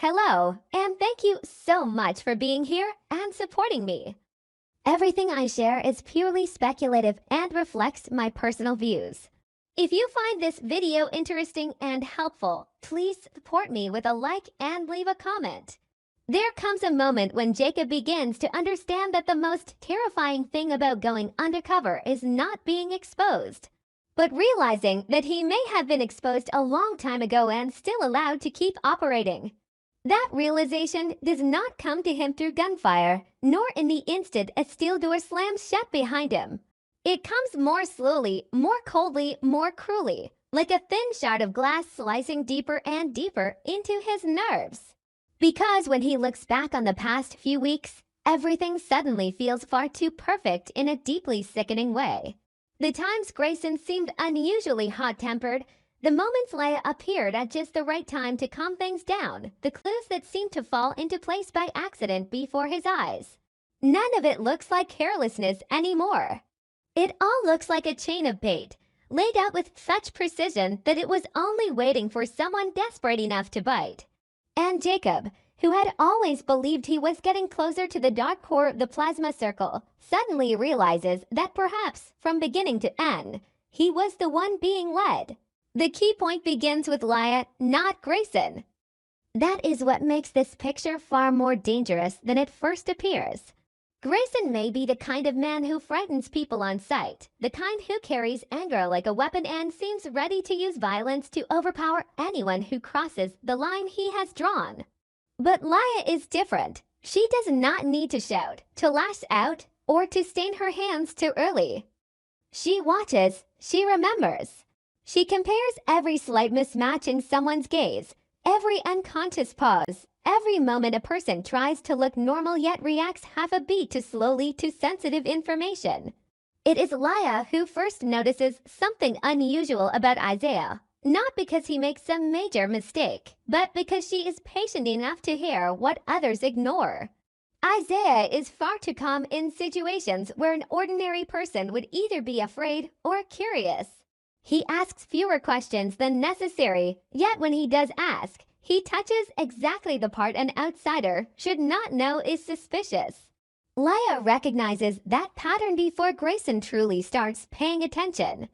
Hello, and thank you so much for being here and supporting me. Everything I share is purely speculative and reflects my personal views. If you find this video interesting and helpful, please support me with a like and leave a comment. There comes a moment when Jacob begins to understand that the most terrifying thing about going undercover is not being exposed, but realizing that he may have been exposed a long time ago and still allowed to keep operating. That realization does not come to him through gunfire, nor in the instant a steel door slams shut behind him. It comes more slowly, more coldly, more cruelly, like a thin shard of glass slicing deeper and deeper into his nerves. Because when he looks back on the past few weeks, everything suddenly feels far too perfect in a deeply sickening way. The times Grayson seemed unusually hot-tempered, the moments Lia appeared at just the right time to calm things down, the clues that seemed to fall into place by accident before his eyes. None of it looks like carelessness anymore. It all looks like a chain of bait, laid out with such precision that it was only waiting for someone desperate enough to bite. And Jacob, who had always believed he was getting closer to the dark core of the plasma circle, suddenly realizes that perhaps, from beginning to end, he was the one being led. The key point begins with Lia, not Grayson. That is what makes this picture far more dangerous than it first appears. Grayson may be the kind of man who frightens people on sight, the kind who carries anger like a weapon and seems ready to use violence to overpower anyone who crosses the line he has drawn. But Lia is different. She does not need to shout, to lash out, or to stain her hands too early. She watches, she remembers. She compares every slight mismatch in someone's gaze, every unconscious pause, every moment a person tries to look normal yet reacts half a beat too slowly to sensitive information. It is Lia who first notices something unusual about Izaiah, not because he makes some major mistake, but because she is patient enough to hear what others ignore. Izaiah is far too calm in situations where an ordinary person would either be afraid or curious. He asks fewer questions than necessary, yet when he does ask, he touches exactly the part an outsider should not know is suspicious. Lia recognizes that pattern before Grayson truly starts paying attention.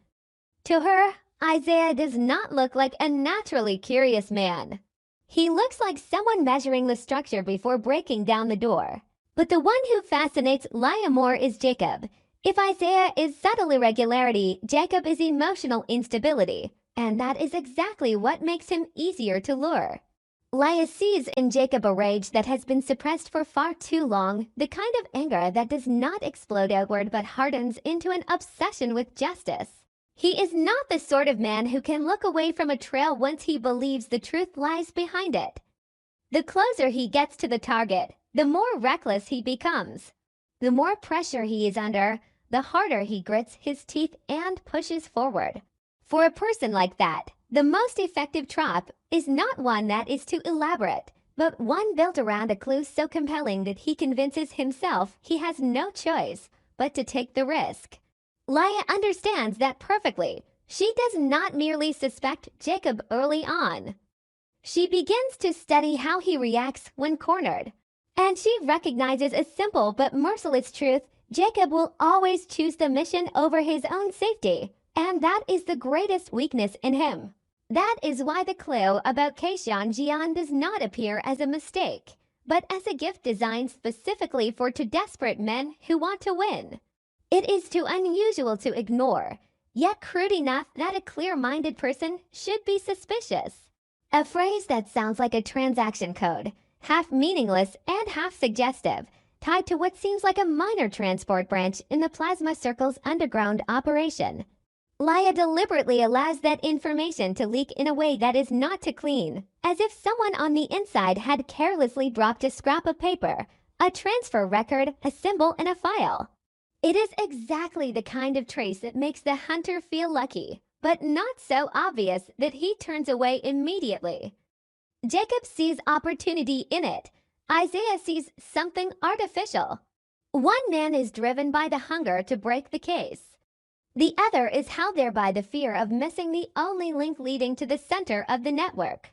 To her, Izaiah does not look like a naturally curious man. He looks like someone measuring the structure before breaking down the door. But the one who fascinates Lia more is Jacob. If Izaiah is subtle irregularity, Jacob is emotional instability, and that is exactly what makes him easier to lure. Lia sees in Jacob a rage that has been suppressed for far too long, the kind of anger that does not explode outward but hardens into an obsession with justice. He is not the sort of man who can look away from a trail once he believes the truth lies behind it. The closer he gets to the target, the more reckless he becomes. The more pressure he is under, the harder he grits his teeth and pushes forward. For a person like that, the most effective trap is not one that is too elaborate, but one built around a clue so compelling that he convinces himself he has no choice but to take the risk. Lia understands that perfectly. She does not merely suspect Jacob early on. She begins to study how he reacts when cornered. And she recognizes a simple but merciless truth: Jacob will always choose the mission over his own safety, and that is the greatest weakness in him. That is why the clue about Lia Jean does not appear as a mistake, but as a gift designed specifically for two desperate men who want to win. It is too unusual to ignore, yet crude enough that a clear-minded person should be suspicious. A phrase that sounds like a transaction code, half meaningless and half suggestive, tied to what seems like a minor transport branch in the plasma circle's underground operation. Lia deliberately allows that information to leak in a way that is not too clean, as if someone on the inside had carelessly dropped a scrap of paper, a transfer record, a symbol, and a file. It is exactly the kind of trace that makes the hunter feel lucky, but not so obvious that he turns away immediately. Jacob sees opportunity in it. Izaiah sees something artificial. One man is driven by the hunger to break the case. The other is held there by the fear of missing the only link leading to the center of the network.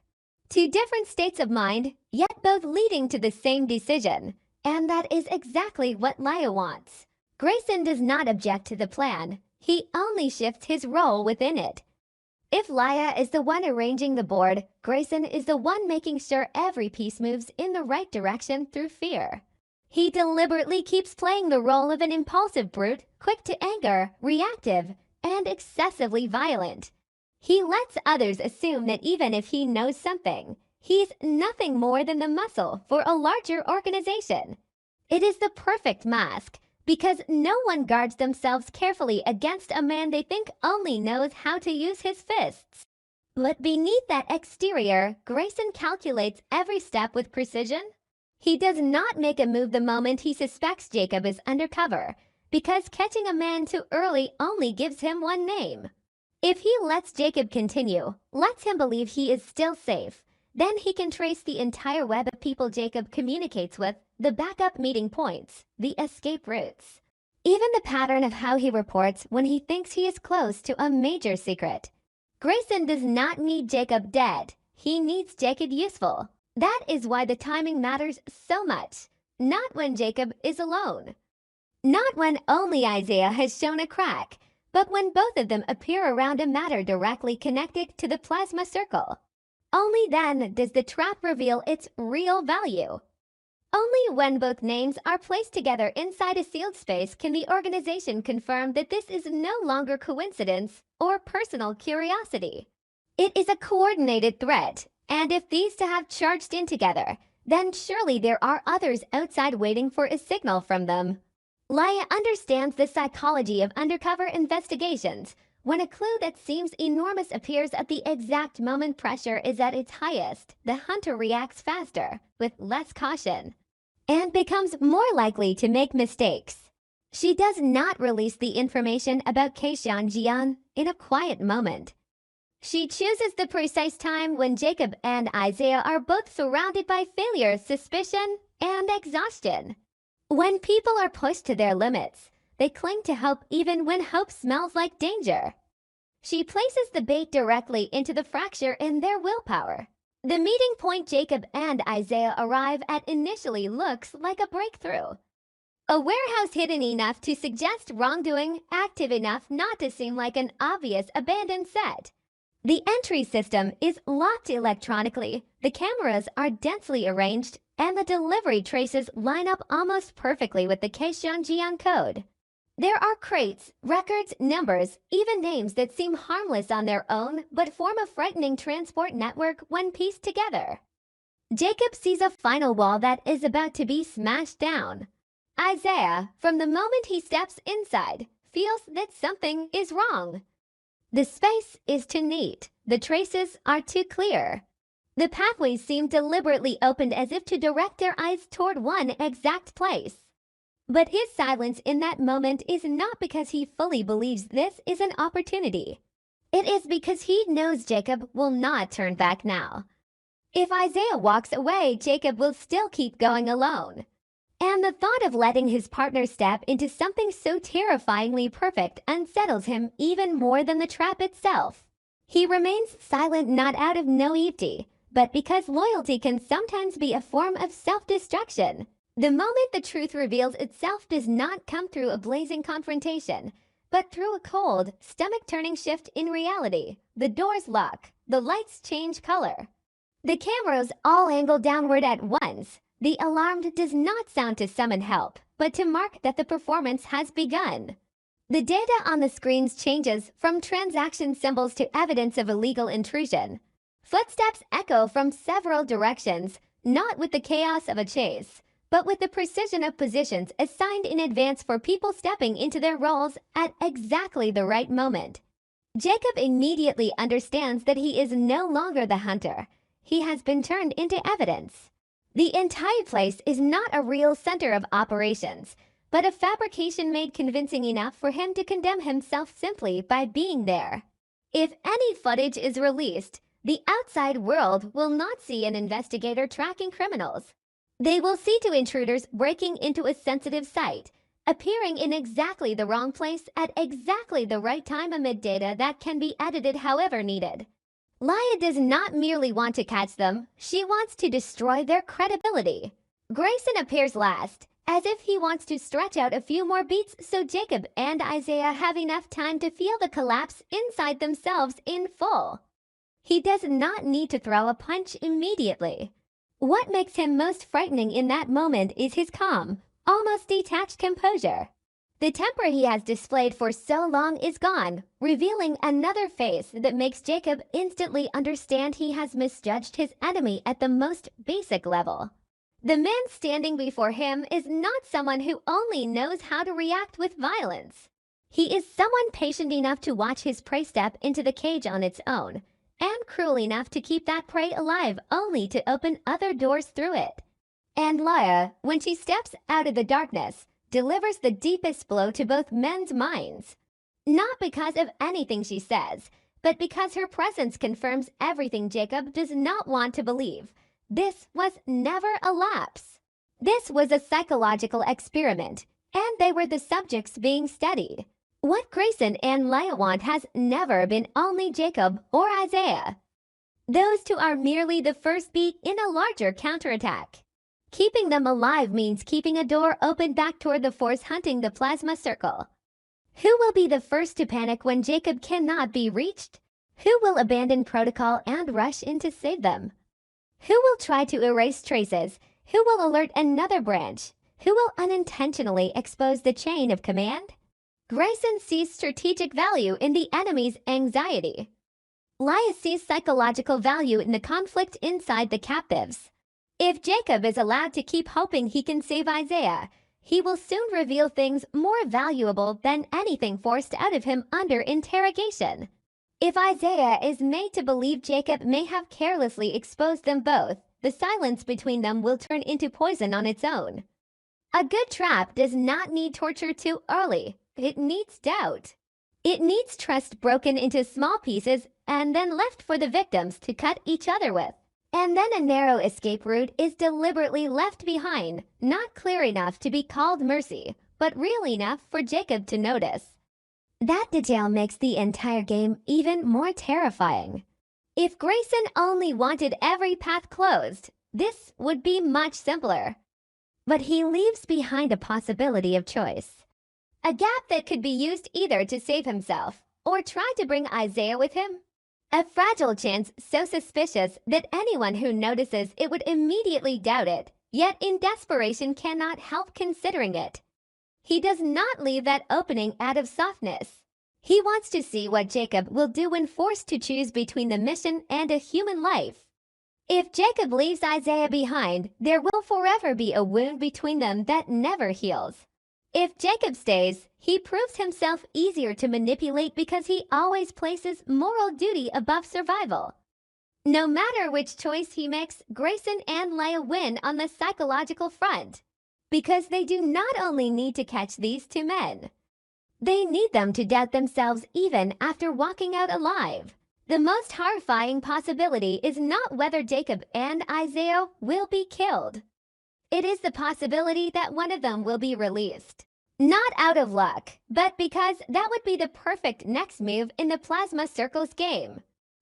Two different states of mind, yet both leading to the same decision. And that is exactly what Lia wants. Grayson does not object to the plan. He only shifts his role within it. If Lia is the one arranging the board, Grayson is the one making sure every piece moves in the right direction through fear. He deliberately keeps playing the role of an impulsive brute, quick to anger, reactive, and excessively violent. He lets others assume that even if he knows something, he's nothing more than the muscle for a larger organization. It is the perfect mask, because no one guards themselves carefully against a man they think only knows how to use his fists. But beneath that exterior, Grayson calculates every step with precision. He does not make a move the moment he suspects Jacob is undercover, because catching a man too early only gives him one name. If he lets Jacob continue, lets him believe he is still safe, then he can trace the entire web of people Jacob communicates with, the backup meeting points, the escape routes. Even the pattern of how he reports when he thinks he is close to a major secret. Grayson does not need Jacob dead. He needs Jacob useful. That is why the timing matters so much. Not when Jacob is alone. Not when only Izaiah has shown a crack, but when both of them appear around a matter directly connected to the plasma circle. Only then does the trap reveal its real value. Only when both names are placed together inside a sealed space can the organization confirm that this is no longer coincidence or personal curiosity. It is a coordinated threat, and if these two have charged in together, then surely there are others outside waiting for a signal from them. Lia understands the psychology of undercover investigations. When a clue that seems enormous appears at the exact moment pressure is at its highest, the hunter reacts faster, with less caution, and becomes more likely to make mistakes. She does not release the information about Lia Jean in a quiet moment. She chooses the precise time when Jacob and Izaiah are both surrounded by failure, suspicion, and exhaustion. When people are pushed to their limits, they cling to hope even when hope smells like danger. She places the bait directly into the fracture in their willpower. The meeting point Jacob and Izaiah arrive at initially looks like a breakthrough. A warehouse hidden enough to suggest wrongdoing, active enough not to seem like an obvious abandoned set. The entry system is locked electronically, the cameras are densely arranged, and the delivery traces line up almost perfectly with the Lia Jean code. There are crates, records, numbers, even names that seem harmless on their own but form a frightening transport network when pieced together. Jacob sees a final wall that is about to be smashed down. Izaiah, from the moment he steps inside, feels that something is wrong. The space is too neat. The traces are too clear. The pathways seem deliberately opened as if to direct their eyes toward one exact place. But his silence in that moment is not because he fully believes this is an opportunity. It is because he knows Jacob will not turn back now. If Izaiah walks away, Jacob will still keep going alone. And the thought of letting his partner step into something so terrifyingly perfect unsettles him even more than the trap itself. He remains silent not out of naivety, but because loyalty can sometimes be a form of self-destruction. The moment the truth reveals itself does not come through a blazing confrontation, but through a cold, stomach-turning shift in reality. The doors lock, the lights change color. The cameras all angle downward at once. The alarm does not sound to summon help, but to mark that the performance has begun. The data on the screens changes from transaction symbols to evidence of illegal intrusion. Footsteps echo from several directions, not with the chaos of a chase, but with the precision of positions assigned in advance for people stepping into their roles at exactly the right moment. Jacob immediately understands that he is no longer the hunter. He has been turned into evidence. The entire place is not a real center of operations, but a fabrication made convincing enough for him to condemn himself simply by being there. If any footage is released, the outside world will not see an investigator tracking criminals. They will see two intruders breaking into a sensitive site, appearing in exactly the wrong place at exactly the right time amid data that can be edited however needed. Lia does not merely want to catch them, she wants to destroy their credibility. Grayson appears last, as if he wants to stretch out a few more beats so Jacob and Izaiah have enough time to feel the collapse inside themselves in full. He does not need to throw a punch immediately. What makes him most frightening in that moment is his calm, almost detached composure. The temper he has displayed for so long is gone, revealing another face that makes Jacob instantly understand he has misjudged his enemy at the most basic level. The man standing before him is not someone who only knows how to react with violence. He is someone patient enough to watch his prey step into the cage on its own, and cruel enough to keep that prey alive only to open other doors through it. And Lia, when she steps out of the darkness, delivers the deepest blow to both men's minds. Not because of anything she says, but because her presence confirms everything Jacob does not want to believe. This was never a lapse. This was a psychological experiment, and they were the subjects being studied. What Grayson and Lia want has never been only Jacob or Izaiah. Those two are merely the first beat in a larger counterattack. Keeping them alive means keeping a door open back toward the force hunting the plasma circle. Who will be the first to panic when Jacob cannot be reached? Who will abandon protocol and rush in to save them? Who will try to erase traces? Who will alert another branch? Who will unintentionally expose the chain of command? Grayson sees strategic value in the enemy's anxiety. Lia sees psychological value in the conflict inside the captives. If Jacob is allowed to keep hoping he can save Izaiah, he will soon reveal things more valuable than anything forced out of him under interrogation. If Izaiah is made to believe Jacob may have carelessly exposed them both, the silence between them will turn into poison on its own. A good trap does not need torture too early. It needs doubt. It needs trust broken into small pieces and then left for the victims to cut each other with. And then a narrow escape route is deliberately left behind, not clear enough to be called mercy, but real enough for Jacob to notice. That detail makes the entire game even more terrifying. If Grayson only wanted every path closed, this would be much simpler. But he leaves behind a possibility of choice. A gap that could be used either to save himself or try to bring Izaiah with him. A fragile chance so suspicious that anyone who notices it would immediately doubt it, yet in desperation cannot help considering it. He does not leave that opening out of softness. He wants to see what Jacob will do when forced to choose between the mission and a human life. If Jacob leaves Izaiah behind, there will forever be a wound between them that never heals. If Jacob stays, he proves himself easier to manipulate because he always places moral duty above survival. No matter which choice he makes, Grayson and Lia win on the psychological front. Because they do not only need to catch these two men. They need them to doubt themselves even after walking out alive. The most horrifying possibility is not whether Jacob and Izaiah will be killed. It is the possibility that one of them will be released. Not out of luck, but because that would be the perfect next move in the Plasma Circle's game.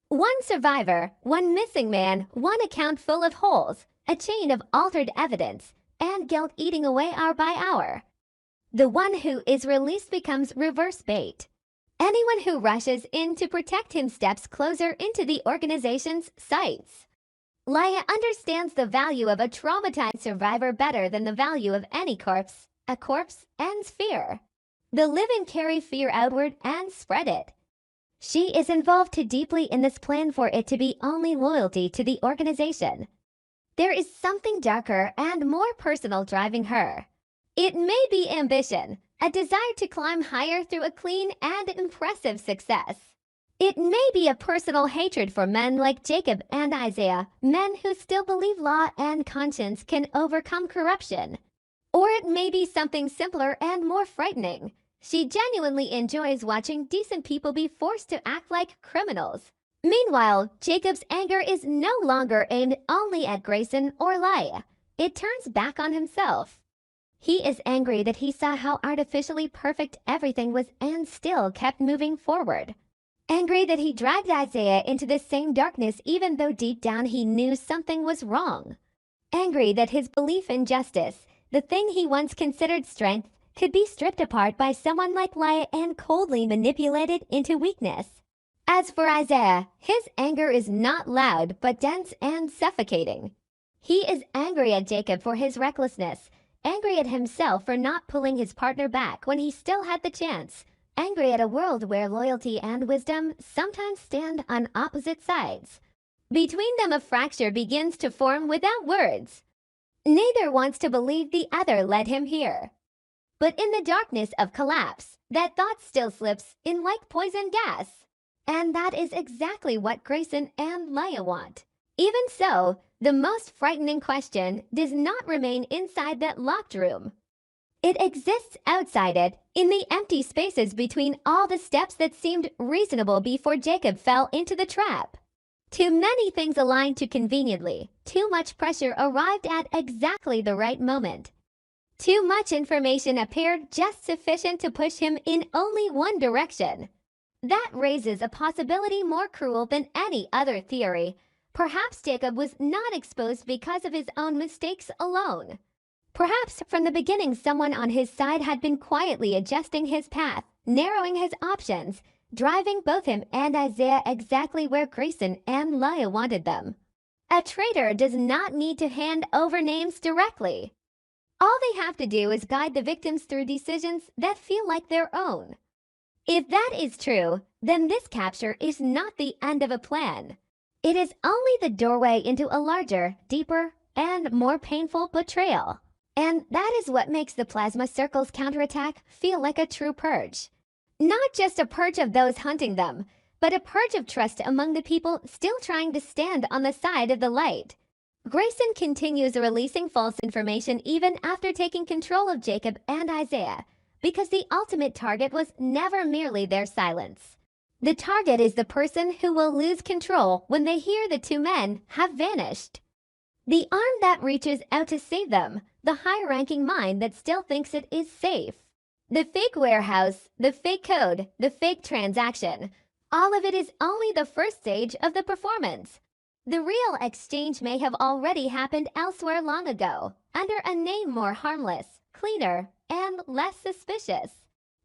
One survivor, one missing man, one account full of holes, a chain of altered evidence, and guilt eating away hour by hour. The one who is released becomes reverse bait. Anyone who rushes in to protect him steps closer into the organization's sights. Lia understands the value of a traumatized survivor better than the value of any corpse. A corpse ends fear. The living carry fear outward and spread it. She is involved too deeply in this plan for it to be only loyalty to the organization. There is something darker and more personal driving her. It may be ambition, a desire to climb higher through a clean and impressive success. It may be a personal hatred for men like Jacob and Izaiah, men who still believe law and conscience can overcome corruption. Or it may be something simpler and more frightening. She genuinely enjoys watching decent people be forced to act like criminals. Meanwhile, Jacob's anger is no longer aimed only at Grayson or Lia. It turns back on himself. He is angry that he saw how artificially perfect everything was and still kept moving forward. Angry that he dragged Izaiah into the same darkness even though deep down he knew something was wrong. Angry that his belief in justice, the thing he once considered strength, could be stripped apart by someone like Lia and coldly manipulated into weakness. As for Izaiah, his anger is not loud but dense and suffocating. He is angry at Jacob for his recklessness, angry at himself for not pulling his partner back when he still had the chance, angry at a world where loyalty and wisdom sometimes stand on opposite sides. Between them a fracture begins to form without words. Neither wants to believe the other led him here. But in the darkness of collapse, that thought still slips in like poison gas. And that is exactly what Grayson and Lia want. Even so, the most frightening question does not remain inside that locked room. It exists outside it, in the empty spaces between all the steps that seemed reasonable before Jacob fell into the trap. Too many things aligned too conveniently, too much pressure arrived at exactly the right moment. Too much information appeared just sufficient to push him in only one direction. That raises a possibility more cruel than any other theory. Perhaps Jacob was not exposed because of his own mistakes alone. Perhaps from the beginning someone on his side had been quietly adjusting his path, narrowing his options, driving both him and Izaiah exactly where Grayson and Lia wanted them. A traitor does not need to hand over names directly. All they have to do is guide the victims through decisions that feel like their own. If that is true, then this capture is not the end of a plan. It is only the doorway into a larger, deeper, and more painful betrayal. And that is what makes the Plasma Circle's counterattack feel like a true purge. Not just a purge of those hunting them, but a purge of trust among the people still trying to stand on the side of the light. Grayson continues releasing false information even after taking control of Jacob and Izaiah, because the ultimate target was never merely their silence. The target is the person who will lose control when they hear the two men have vanished. The arm that reaches out to save them, the high-ranking mind that still thinks it is safe. The fake warehouse, the fake code, the fake transaction, all of it is only the first stage of the performance. The real exchange may have already happened elsewhere long ago, under a name more harmless, cleaner, and less suspicious.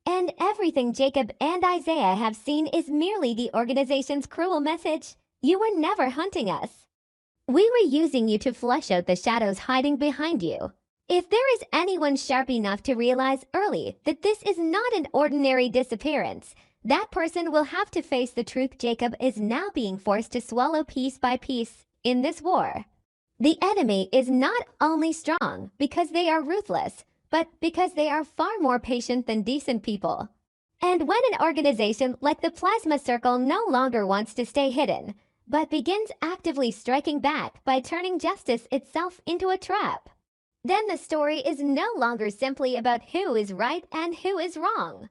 And everything Jacob and Izaiah have seen is merely the organization's cruel message: you were never hunting us. We were using you to flush out the shadows hiding behind you. If there is anyone sharp enough to realize early that this is not an ordinary disappearance, that person will have to face the truth Jacob is now being forced to swallow piece by piece in this war. The enemy is not only strong because they are ruthless, but because they are far more patient than decent people. And when an organization like the Plasma Circle no longer wants to stay hidden, but begins actively striking back by turning justice itself into a trap, then the story is no longer simply about who is right and who is wrong.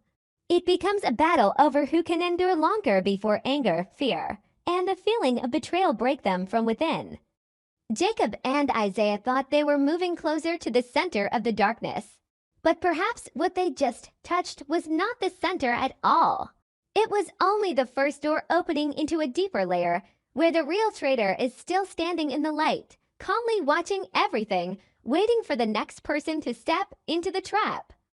It becomes a battle over who can endure longer before anger, fear, and the feeling of betrayal break them from within. Jacob and Izaiah thought they were moving closer to the center of the darkness. But perhaps what they just touched was not the center at all. It was only the first door opening into a deeper layer, where the real traitor is still standing in the light, calmly watching everything, waiting for the next person to step into the trap.